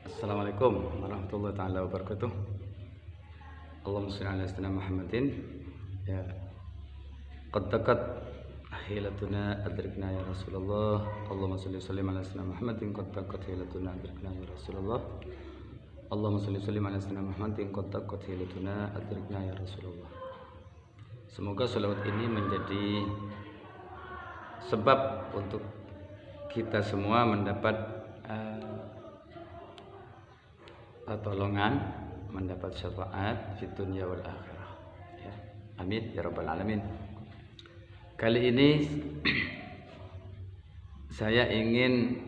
Assalamualaikum warahmatullahi taala wabarakatuh. Allahumma shalli ala sayyidina Muhammadin. Ya, qad taqat hilatuna adrikna ya Rasulullah. Allahumma shalli sallim ala sayyidina Muhammadin qad taqat hilatuna adrikna ya Rasulullah. Allahumma shalli sallim ala sayyidina Muhammadin qad taqat hilatuna adrikna ya Rasulullah. Semoga salawat ini menjadi sebab untuk kita semua mendapat pertolongan, mendapat syafaat di dunia wal akhirah. Ya. Amin ya rabbal alamin. Kali ini saya ingin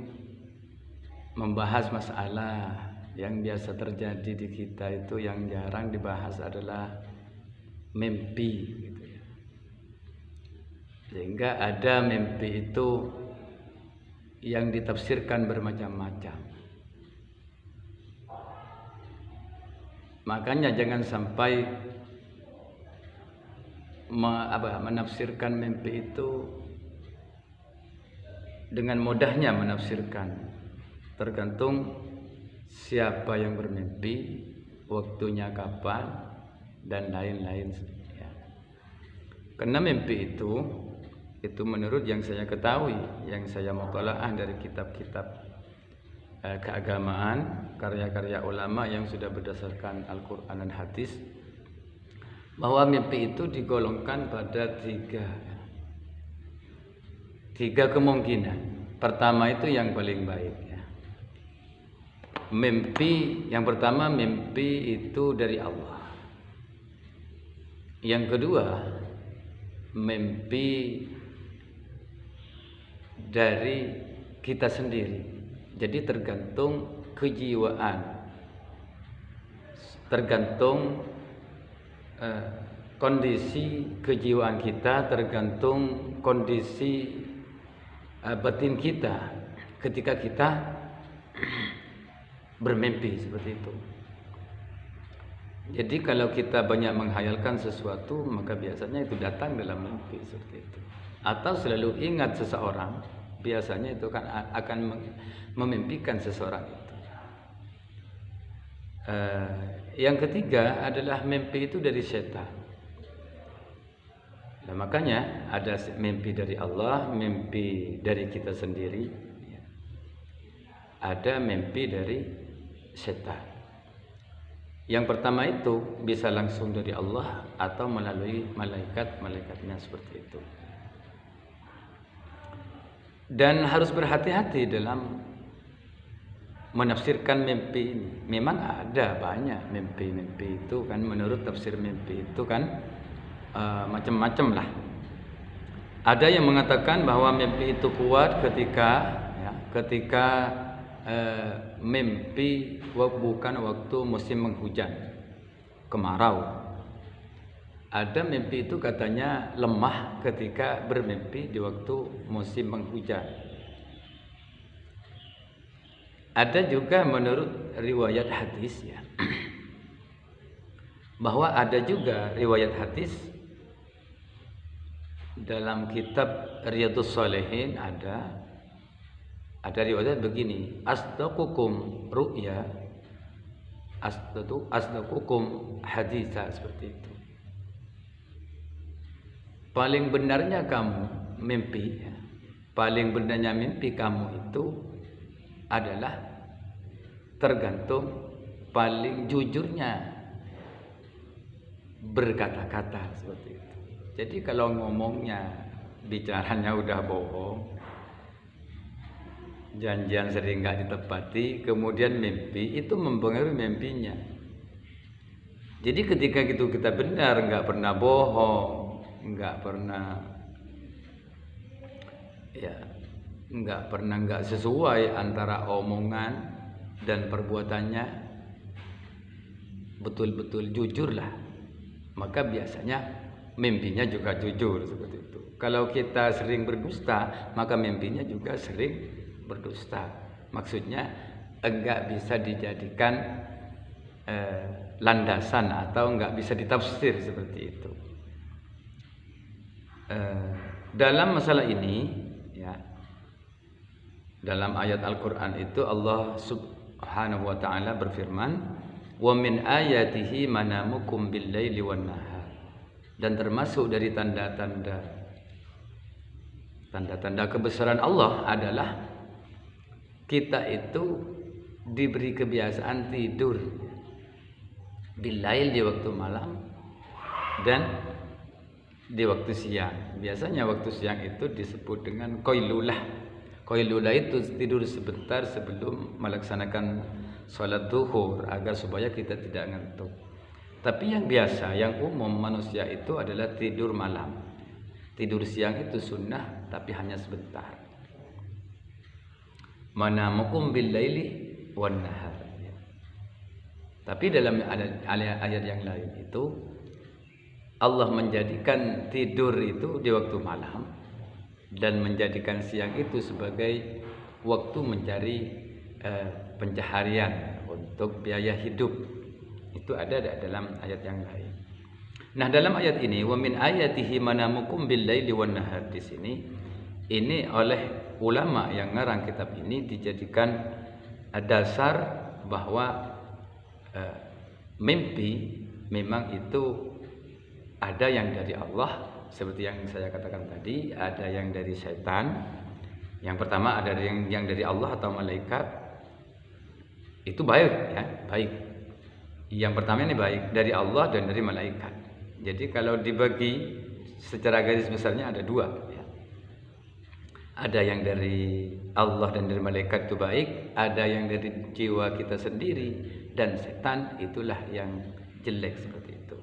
membahas masalah yang biasa terjadi di kita itu, yang jarang dibahas adalah mimpi gitu ya. Sehingga ada mimpi itu yang ditafsirkan bermacam-macam. Makanya jangan sampai menafsirkan mimpi itu dengan mudahnya menafsirkan. Tergantung siapa yang bermimpi, waktunya kapan, dan lain-lain. Ya. Karena mimpi itu menurut yang saya ketahui, yang saya mutalaah dari kitab-kitab keagamaan, karya-karya ulama yang sudah berdasarkan Al-Quran dan hadis, bahwa mimpi itu digolongkan pada tiga kemungkinan. Pertama itu yang paling baik ya. Mimpi yang pertama, mimpi itu dari Allah. Yang kedua, mimpi dari kita sendiri. Jadi tergantung kejiwaan, tergantung kondisi kejiwaan kita, tergantung kondisi batin kita ketika kita bermimpi seperti itu. Jadi kalau kita banyak menghayalkan sesuatu, maka biasanya itu datang dalam mimpi seperti itu. Atau selalu ingat seseorang, biasanya itu kan akan memimpikan seseorang itu. Yang ketiga adalah mimpi itu dari setan. Nah, makanya ada mimpi dari Allah, mimpi dari kita sendiri, ada mimpi dari setan. Yang pertama itu bisa langsung dari Allah atau melalui malaikat-malaikatnya seperti itu. Dan harus berhati-hati dalam menafsirkan mimpi ini. Memang ada banyak mimpi-mimpi itu kan, menurut tafsir mimpi itu kan macam-macam lah. Ada yang mengatakan bahwa mimpi itu kuat ketika mimpi bukan waktu musim menghujan, kemarau. Ada mimpi itu katanya lemah ketika bermimpi di waktu musim penghujan. Ada juga menurut riwayat hadis ya, bahwa ada juga riwayat hadis dalam kitab Riyadhus Shalihin, ada riwayat begini, asdaqukum ru'ya asdaqukum haditha, seperti itu. Paling benarnya kamu mimpi, paling benarnya mimpi kamu itu adalah tergantung paling jujurnya berkata-kata, seperti itu. Jadi kalau ngomongnya, bicaranya udah bohong, janjian sering nggak ditepati, kemudian mimpi, itu mempengaruhi mimpinya. Jadi ketika itu kita benar, nggak pernah bohong, nggak pernah nggak sesuai antara omongan dan perbuatannya, betul-betul jujur lah, maka biasanya mimpinya juga jujur seperti itu. Kalau kita sering berdusta, maka mimpinya juga sering berdusta. Maksudnya enggak bisa dijadikan landasan atau enggak bisa ditafsir seperti itu. Dalam masalah ini ya, dalam ayat Al-Quran itu Allah Subhanahu wa ta'ala berfirman, "Wa min ayatihi manamukum bil-laili wan-nahar." Dan termasuk dari tanda-tanda kebesaran Allah adalah kita itu diberi kebiasaan tidur bil-lail di waktu malam dan di waktu siang. Biasanya waktu siang itu disebut dengan qailulah. Qailulah itu tidur sebentar sebelum melaksanakan sholat zuhur agar supaya kita tidak ngantuk. Tapi yang biasa, yang umum manusia itu adalah tidur malam. Tidur siang itu sunnah, tapi hanya sebentar. Manamukum bil-laili wan-nahar. Tapi dalam ayat yang lain itu Allah menjadikan tidur itu di waktu malam dan menjadikan siang itu sebagai waktu mencari pencaharian untuk biaya hidup. Itu ada dalam ayat yang lain. Nah, dalam ayat ini wa min ayatihi manamukum bil-laili wan-nahar, di sini ini oleh ulama yang ngarang kitab ini dijadikan dasar bahwa mimpi memang itu ada yang dari Allah, seperti yang saya katakan tadi, ada yang dari setan. Yang pertama ada yang dari Allah atau malaikat. Itu baik ya, baik. Yang pertama ini baik dari Allah dan dari malaikat. Jadi kalau dibagi secara garis besarnya ada dua ya. Ada yang dari Allah dan dari malaikat itu baik, ada yang dari jiwa kita sendiri dan setan, itulah yang jelek seperti itu.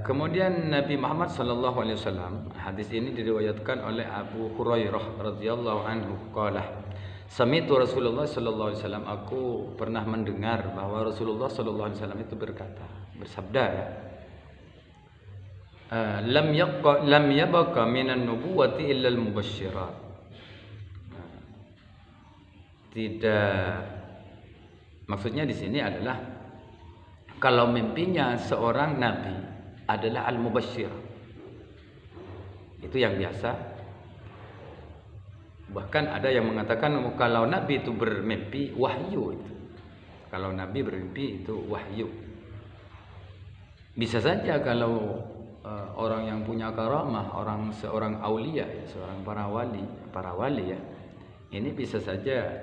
Kemudian Nabi Muhammad SAW, hadis ini diriwayatkan oleh Abu Hurairah radhiyallahu anhu, qala sami'tu Rasulullah sallallahu alaihi wasallam, aku pernah mendengar bahwa Rasulullah sallallahu alaihi wasallam itu bersabda ya, lam yabqa minan nubuwati illa al-mubasysyirat. Tidak, maksudnya di sini adalah kalau mimpinya seorang nabi adalah al-mubasysyir. Itu yang biasa. Bahkan ada yang mengatakan kalau nabi itu bermimpi wahyu itu. Kalau nabi bermimpi itu wahyu. Bisa saja kalau orang yang punya karamah, seorang aulia, ya, seorang para wali ya. Ini bisa saja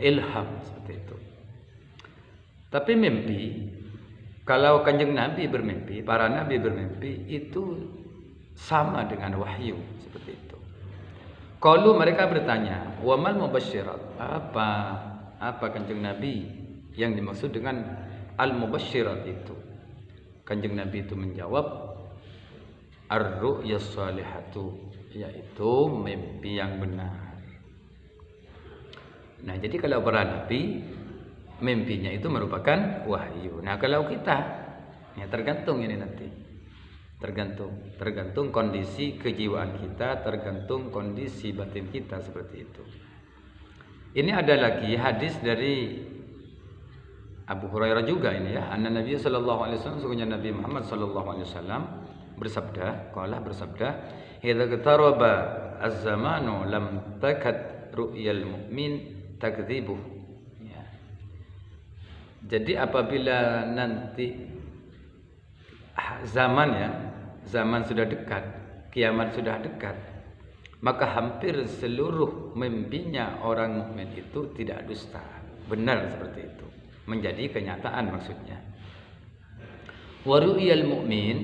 ilham seperti itu. Tapi mimpi, kalau Kanjeng Nabi bermimpi, para nabi bermimpi, itu sama dengan wahyu seperti itu. Kalau mereka bertanya, wa mal mubasysyirat, apa Kanjeng Nabi yang dimaksud dengan al mubasysyirat itu? Kanjeng Nabi itu menjawab, ar-ru'yas shalihatu, yaitu mimpi yang benar. Nah, jadi kalau para nabi mimpinya itu merupakan wahyu. Nah, kalau kita ya tergantung ini nanti. Tergantung kondisi kejiwaan kita, tergantung kondisi batin kita seperti itu. Ini ada lagi hadis dari Abu Hurairah juga ini ya. Anna Nabi sallallahu alaihi wasallam, sesungguhnya Nabi Muhammad sallallahu alaihi wasallam bersabda, "Idza qataraba az-zamanu lam takad ru'yal mu'min takdzibuh." Ya. Jadi apabila nanti zaman sudah dekat, kiamat sudah dekat, maka hampir seluruh mimpinya orang mukmin itu tidak dusta, benar seperti itu, menjadi kenyataan maksudnya. Wa ru'yal mu'min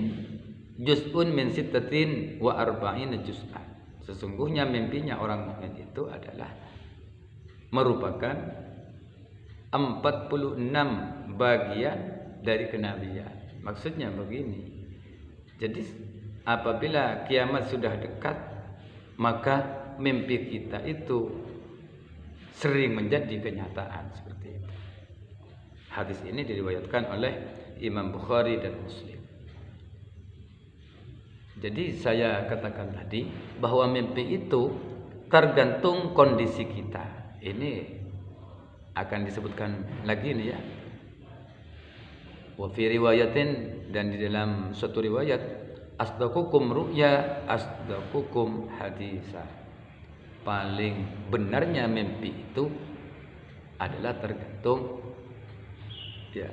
juz'un min sittatin wa arba'ina juz'an. Sesungguhnya mimpinya orang mukmin itu adalah merupakan 46 bagian dari kenabian. Maksudnya begini. Jadi apabila kiamat sudah dekat, maka mimpi kita itu sering menjadi kenyataan seperti itu. Hadis ini diriwayatkan oleh Imam Bukhari dan Muslim. Jadi saya katakan tadi bahwa mimpi itu tergantung kondisi kita. Ini akan disebutkan lagi nih ya. Wa fi riwayatin, dan di dalam suatu riwayat, asdaqukum ru'ya asdaqukum hadisa. paling benarnya mimpi itu adalah tergantung ya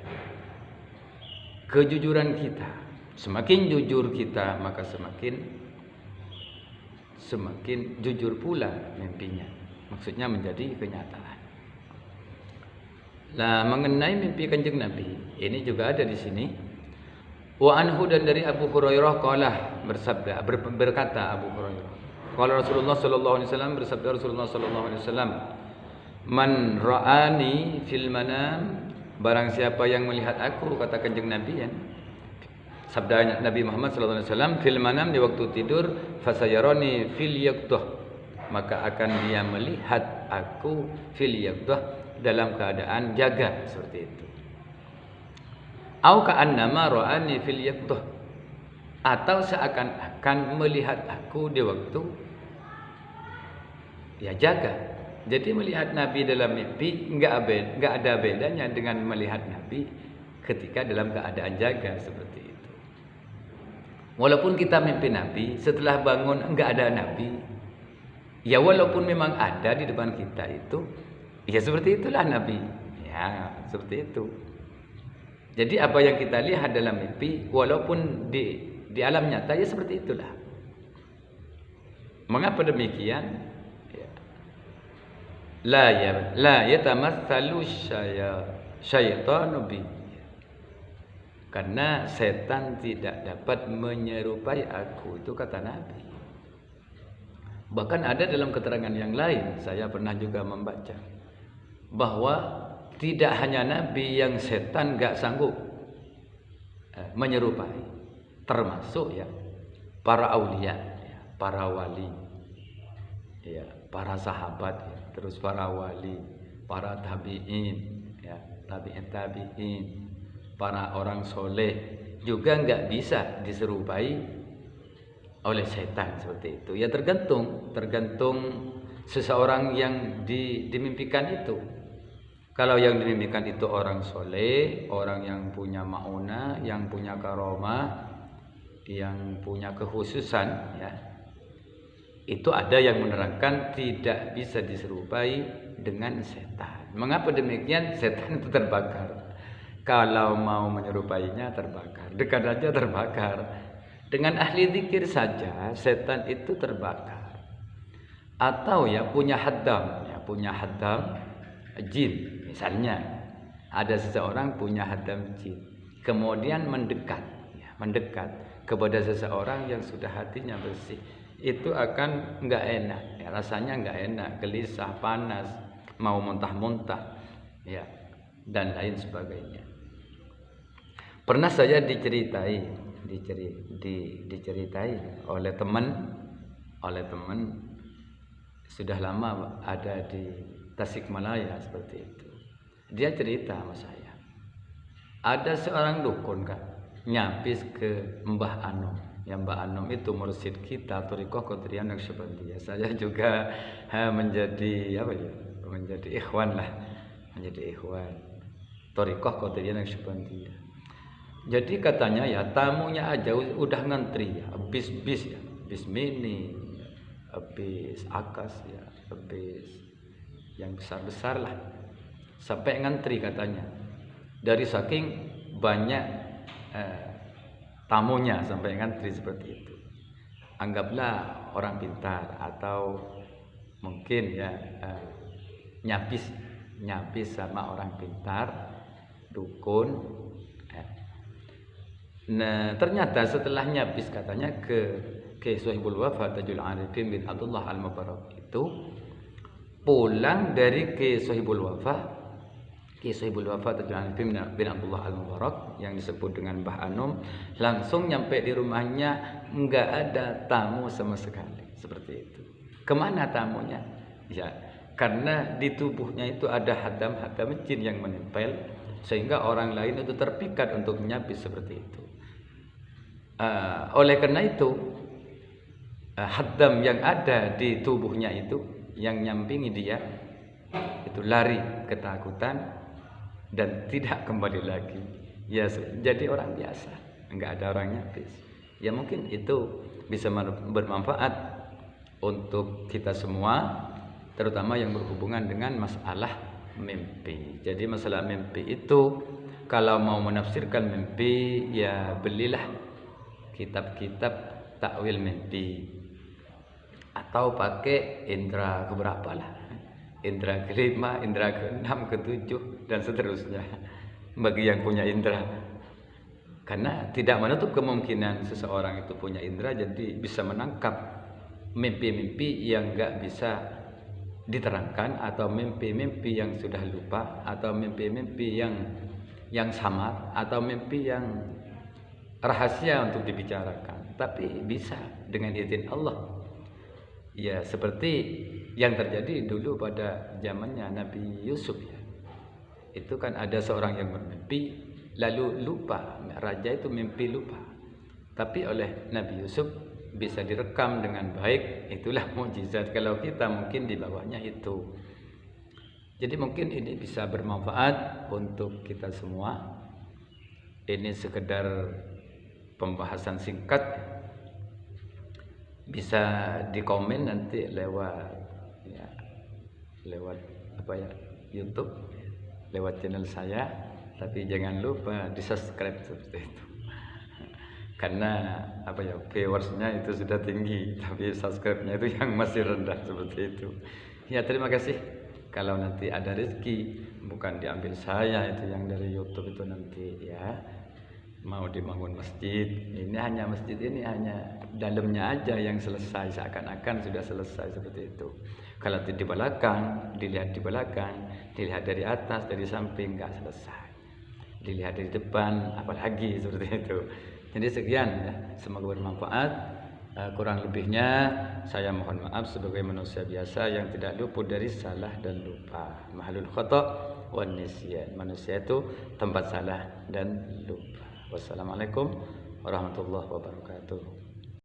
kejujuran kita. Semakin jujur kita, maka semakin jujur pula mimpinya. Maksudnya menjadi kenyataan. Nah, mengenai mimpi Kanjeng Nabi, ini juga ada di sini. Wa anhu, dan dari Abu Hurairah qala, bersabda, berkata Abu Hurairah, qala Rasulullah sallallahu alaihi wasallam, bersabda Rasulullah sallallahu alaihi wasallam, man ra'ani fil manam, barang siapa yang melihat aku, kata Kanjeng Nabi ya. Sabda Nabi Muhammad sallallahu alaihi wasallam, fil manam, di waktu tidur, fasayarani fil yaqdah, maka akan dia melihat aku fil yaqdah, dalam keadaan jaga, seperti itu. Au ka'annama ra'ani fil yaqdah, atau seakan-akan melihat aku di waktu ya jaga. Jadi melihat Nabi dalam mimpi enggak ada bedanya dengan melihat Nabi ketika dalam keadaan jaga, seperti itu. Walaupun kita mimpi Nabi, setelah bangun enggak ada Nabi, ya walaupun memang ada di depan kita itu, ya seperti itulah Nabi. Ya, seperti itu. Jadi apa yang kita lihat dalam mimpi, walaupun di alam nyata, ya seperti itulah. Mengapa demikian? Ya. La yatamatsalu syaitanu bi. Karena setan tidak dapat menyerupai aku, itu kata Nabi. Bahkan ada dalam keterangan yang lain, saya pernah juga membaca, bahwa tidak hanya Nabi yang setan gak sanggup menyerupai, termasuk ya para aulia, ya, para wali, ya, para sahabat, ya, terus para wali, para tabi'in, ya, tabi'in, para orang soleh juga nggak bisa diserupai oleh setan, seperti itu. Ya tergantung seseorang yang dimimpikan itu. Kalau yang dimimpikan itu orang soleh, orang yang punya maunah, yang punya karomah, yang punya kekhususan, ya, itu ada yang menerangkan tidak bisa diserupai dengan setan. Mengapa demikian? Setan itu terbakar. Kalau mau menyerupainya terbakar, dekat aja terbakar. Dengan ahli zikir saja setan itu terbakar. Atau ya punya haddam jin. Misalnya ada seseorang punya haddam jin, kemudian mendekat kepada seseorang yang sudah hatinya bersih, itu akan nggak enak, ya, rasanya nggak enak, gelisah, panas, mau muntah-muntah, ya, dan lain sebagainya. Pernah saya diceritai oleh teman sudah lama ada di Tasikmalaya, seperti itu. Dia cerita sama saya, ada seorang dukun kan nyapis ke Mbah Anom. Ya, Mbah Anom itu mursyid kita Thariqah Qadiriyah Naqsyabandiyah. Saya juga menjadi ikhwan Thariqah Qadiriyah Naqsyabandiyah. Jadi katanya ya tamunya aja udah ngantri ya, bis mini, bis akas ya, bis yang besar-besar lah, sampai ngantri katanya, dari saking banyak tamunya sampai ngantri seperti itu. Anggaplah orang pintar atau mungkin ya nyapis sama orang pintar, dukun. Nah, ternyata setelah nyapis katanya ke Sohibul Wafa Tajul Arifin bin Abdullah Al-Mubarak itu, pulang dari ke Sohibul Wafa Tajul Arifin bin Abdullah Al-Mubarak yang disebut dengan Mbah Anom, langsung nyampe di rumahnya nggak ada tamu sama sekali, seperti itu. Kemana tamunya? Ya, karena di tubuhnya itu ada haddam jin yang menempel, sehingga orang lain itu terpikat untuk nyapis seperti itu. Oleh karena itu haddam yang ada di tubuhnya itu yang nyampingi dia itu lari ketakutan dan tidak kembali lagi. Ya jadi orang biasa, enggak ada orang nyapis. Ya mungkin itu bisa bermanfaat untuk kita semua, terutama yang berhubungan dengan masalah mimpi. Jadi masalah mimpi itu, kalau mau menafsirkan mimpi, ya belilah kitab-kitab takwil mimpi, atau pakai indera keberapa lah, indera kelima, indera keenam, ketujuh, dan seterusnya bagi yang punya indera. Karena tidak menutup kemungkinan seseorang itu punya indera, jadi bisa menangkap mimpi-mimpi yang gak bisa diterangkan, atau mimpi-mimpi yang sudah lupa, atau mimpi-mimpi yang samar, atau mimpi yang rahasia untuk dibicarakan. Tapi bisa dengan izin Allah. Ya seperti yang terjadi dulu pada zamannya Nabi Yusuf ya. Itu kan ada seorang yang bermimpi lalu lupa. Raja itu mimpi lupa, tapi oleh Nabi Yusuf bisa direkam dengan baik. Itulah mukjizat. Kalau kita mungkin di bawahnya itu. Jadi mungkin ini bisa bermanfaat untuk kita semua. Ini sekedar pembahasan singkat, bisa dikomen nanti lewat YouTube, lewat channel saya. Tapi jangan lupa di subscribe seperti itu, karena viewersnya itu sudah tinggi, tapi subscribe-nya itu yang masih rendah seperti itu. Ya terima kasih. Kalau nanti ada rezeki, bukan diambil saya itu yang dari YouTube itu nanti ya, mau dibangun masjid. Ini hanya masjid ini hanya dalamnya aja yang selesai, seakan-akan sudah selesai seperti itu. Kalau di belakang, dilihat di belakang, dilihat dari atas, dari samping, nggak selesai. Dilihat dari depan, apalagi seperti itu. Jadi sekian ya, semoga bermanfaat. Kurang lebihnya saya mohon maaf sebagai manusia biasa yang tidak luput dari salah dan lupa. Mahalul khata' wan nisyan. Manusia itu tempat salah dan lupa. Wassalamualaikum warahmatullahi wabarakatuh.